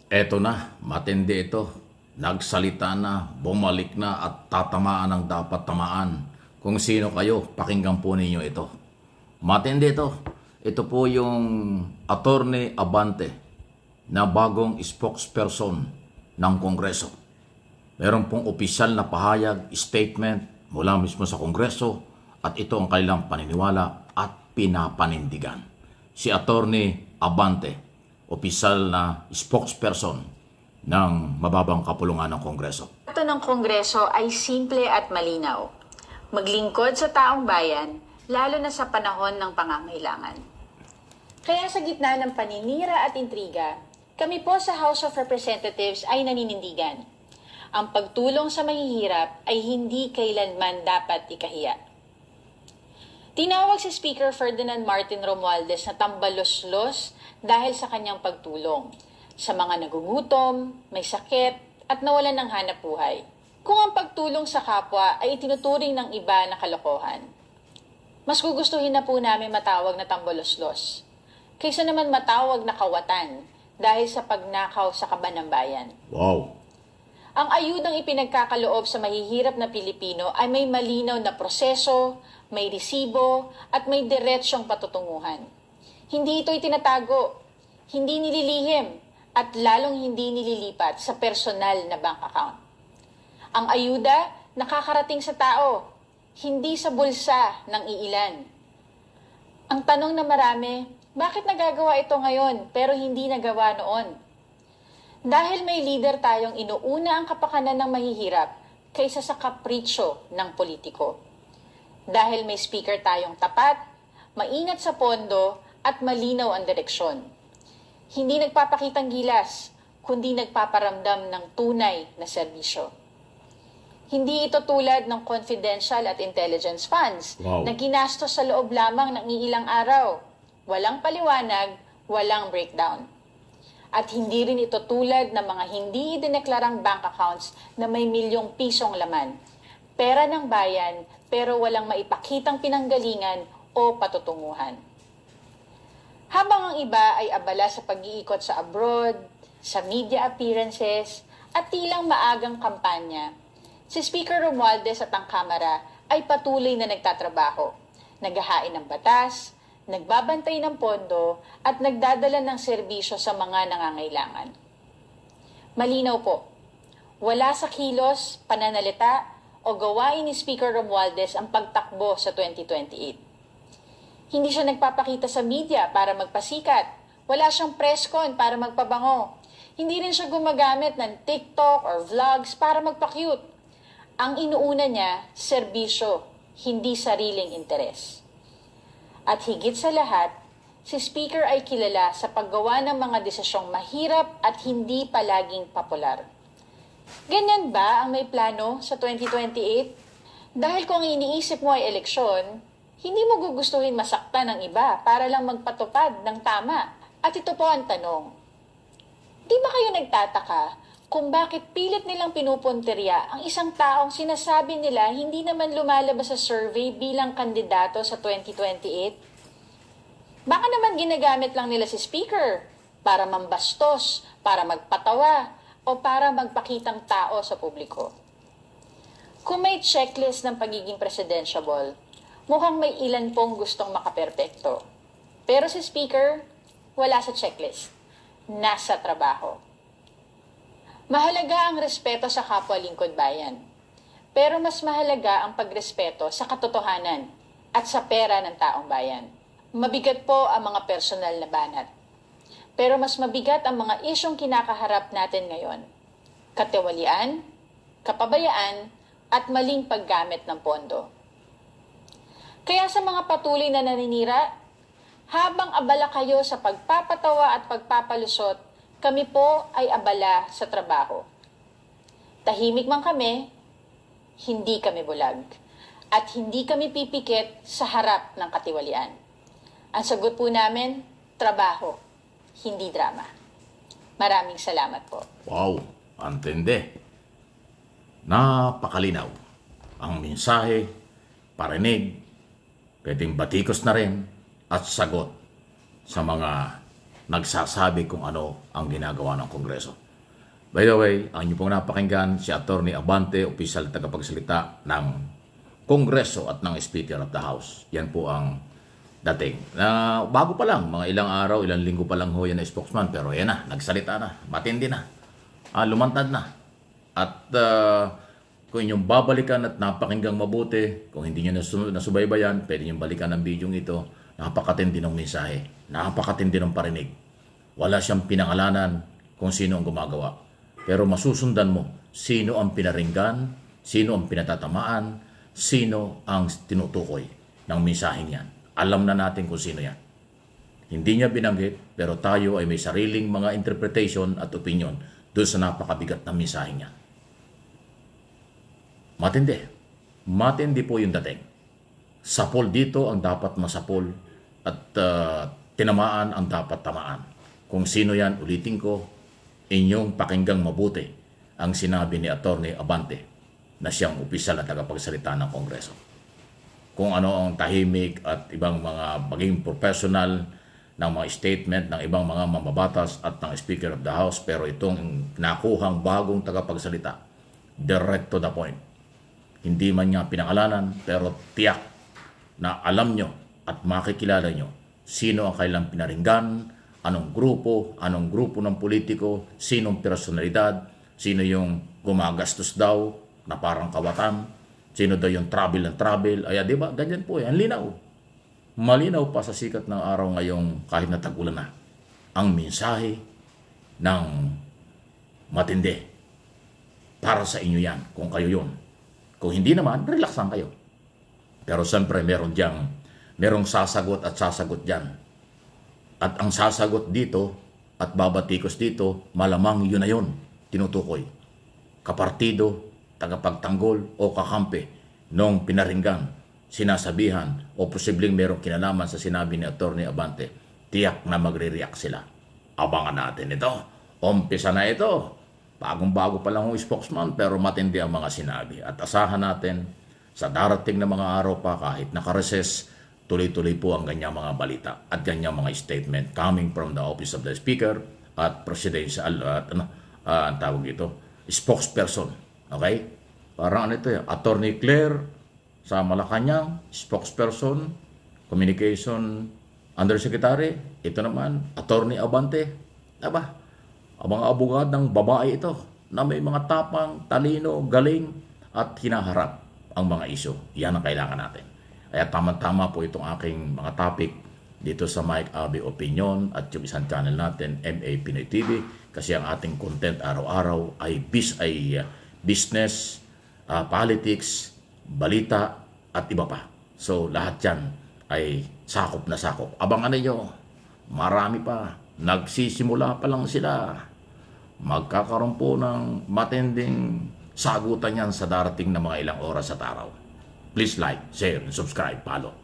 Eto na, matindi ito. Nagsalita na, bumalik na at tatamaan ang dapat tamaan. Kung sino kayo, pakinggan po ninyo ito. Matindi ito. Ito po yung Attorney Abante na bagong spokesperson ng Kongreso. Meron pong opisyal na pahayag, statement mula mismo sa Kongreso at ito ang kanilang paniniwala at pinapanindigan. Si Attorney Abante, opisyal na spokesperson ng mababang kapulungan ng Kongreso. Ito ng Kongreso ay simple at malinaw. Maglingkod sa taong bayan, lalo na sa panahon ng pangangailangan. Kaya sa gitna ng paninira at intriga, kami po sa House of Representatives ay naninindigan. Ang pagtulong sa mahihirap ay hindi kailanman dapat ikahiya. Tinawag si Speaker Ferdinand Martin Romualdez na tambalos-los dahil sa kanyang pagtulong sa mga nagugutom, may sakit, at nawalan ng hanap buhay. Kung ang pagtulong sa kapwa ay itinuturing ng iba na kalokohan, mas gugustuhin na po namin matawag na tambalos-los kaysa naman matawag na kawatan dahil sa pagnakaw sa kaban ng bayan. Wow! Ang ayudang ipinagkakaloob sa mahihirap na Pilipino ay may malinaw na proseso, may resibo, at may diretsyong patutunguhan. Hindi ito itinatago, hindi nililihim, at lalong hindi nililipat sa personal na bank account. Ang ayuda nakakarating sa tao, hindi sa bulsa ng iilan. Ang tanong na marami, bakit nagagawa ito ngayon pero hindi nagawa noon? Dahil may leader tayong inuuna ang kapakanan ng mahihirap kaysa sa kapritsyo ng politiko. Dahil may speaker tayong tapat, maingat sa pondo at malinaw ang direksyon. Hindi nagpapakitang gilas, kundi nagpaparamdam ng tunay na serbisyo. Hindi ito tulad ng confidential at intelligence funds na ginastos sa loob lamang ng iilang araw. Walang paliwanag, walang breakdown. At hindi rin ito tulad ng mga hindi idineklarang bank accounts na may milyong pisong laman. Pera ng bayan pero walang maipakitang pinanggalingan o patutunguhan. Habang ang iba ay abala sa pag-iikot sa abroad, sa media appearances, at tilang maagang kampanya, si Speaker Romualdez at ang Kamara ay patuloy na nagtatrabaho, naghahain ng batas, nagbabantay ng pondo, at nagdadala ng serbisyo sa mga nangangailangan. Malinaw po, wala sa kilos, pananalita, o gawain ni Speaker Romualdez ang pagtakbo sa 2028. Hindi siya nagpapakita sa media para magpasikat. Wala siyang press con para magpabango. Hindi rin siya gumagamit ng TikTok or vlogs para magpa-cute. Ang inuuna niya, serbisyo, hindi sariling interes. At higit sa lahat, si Speaker ay kilala sa paggawa ng mga desisyong mahirap at hindi palaging popular. Ganyan ba ang may plano sa 2028? Dahil kung iniisip mo ay eleksyon, hindi mo gugustuhin masaktan ng iba para lang magpatupad ng tama. At ito po ang tanong. Di ba kayo nagtataka kung bakit pilit nilang pinupuntirya ang isang taong sinasabi nila hindi naman lumalabas sa survey bilang kandidato sa 2028? Baka naman ginagamit lang nila si Speaker para mambastos, para magpatawa, o para magpakitang tao sa publiko. Kung may checklist ng pagiging presidentiable, mukhang may ilan pong gustong makaperpekto. Pero si Speaker, wala sa checklist. Nasa trabaho. Mahalaga ang respeto sa kapwa lingkod bayan. Pero mas mahalaga ang pagrespeto sa katotohanan at sa pera ng taong bayan. Mabigat po ang mga personal na banat. Pero mas mabigat ang mga isyong kinakaharap natin ngayon. Katiwalian, kapabayaan, at maling paggamit ng pondo. Kaya sa mga patuloy na naninira, habang abala kayo sa pagpapatawa at pagpapalusot, kami po ay abala sa trabaho. Tahimik man kami, hindi kami bulag. At hindi kami pipikit sa harap ng katiwalian. Ang sagot po namin, trabaho, hindi drama. Maraming salamat po. Wow, antindi. Napakalinaw. Ang mensahe, parinig, pwedeng batikos na rin at sagot sa mga nagsasabi kung ano ang ginagawa ng Kongreso. By the way, ang inyo pong napakinggan si Atty. Abante, opisyal tagapagsalita ng Kongreso at ng Speaker of the House. Yan po ang dating. Bago pa lang, mga ilang araw, ilang linggo pa lang ho yan na spokesman, pero yan na, nagsalita na, matindi na, lumantad na. At kung inyong babalikan at napakinggang mabuti, kung hindi nyo nasubaybayan, pwede nyo balikan ang video ito. Napakatindi ng mensahe, napakatindi ng parinig. Wala siyang pinangalanan kung sino ang gumagawa. Pero masusundan mo, sino ang pinaringgan, sino ang pinatatamaan, sino ang tinutukoy ng mensaheng yan. Alam na natin kung sino yan. Hindi niya binanggit, pero tayo ay may sariling mga interpretation at opinion doon sa napakabigat na mensaheng yan. Matindi. Matindi po yung dating. Sapol dito ang dapat masapol at tinamaan ang dapat tamaan. Kung sino yan, ulitin ko, inyong pakinggang mabuti ang sinabi ni Atty. Abante na siyang opisyal na tagapagsalita ng Kongreso. Kung ano ang tahimik at ibang mga maging professional ng mga statement ng ibang mga mambabatas at ng Speaker of the House, pero itong nakuhang bagong tagapagsalita, direct to the point. Hindi man niya pinangalanan, pero tiyak na alam nyo at makikilala nyo sino ang kailang pinaringgan, anong grupo ng politiko, sinong personalidad, sino yung gumagastos daw na parang kawatan, sino daw yung travel. Ay, di ba? Ganyan po yan. Linaw. Malinaw pa sa sikat ng araw ngayong kahit na tag-ulan na. Ang mensahe ng matindi. Para sa inyo yan, kung kayo yun. Kung hindi naman, relax lang kayo. Pero siyempre, merong sasagot at sasagot dyan. At ang sasagot dito at babatikos dito, malamang yun na yun, tinutukoy. Kapartido, tagapagtanggol o kakampi nung pinaringgan, sinasabihan o posibleng merong kinalaman sa sinabi ni Atty. Abante, tiyak na magre-react sila. Abangan natin ito. Umpisa na ito. Bagong-bago pa lang ang spokesman pero matindi ang mga sinabi. At asahan natin sa darating na mga araw pa kahit nakareses, tuloy-tuloy po ang ganyang mga balita at ganyang mga statement coming from the Office of the Speaker at Presidential, ang tawag ito, spokesperson. Okay? Parang ano ito, Attorney Claire sa Malacanang, spokesperson, Communication Undersecretary. Ito naman, Attorney Abante. Diba? Ang mga abogadong babae ito na may mga tapang, talino, galing at hinaharap ang mga isyu. Yan ang kailangan natin. Kaya tama-tama po itong aking mga topic dito sa Mike Abe Opinion at yung isang channel natin, MA Pinoy TV, kasi ang ating content araw-araw ay business, politics, balita at iba pa. So lahat yan ay sakop na sakop. Abangan ninyo, marami pa. Nagsisimula pa lang sila. Magkakaroon po ng matinding sagutan yan sa darating na mga ilang oras at araw. Please like, share, and subscribe, follow.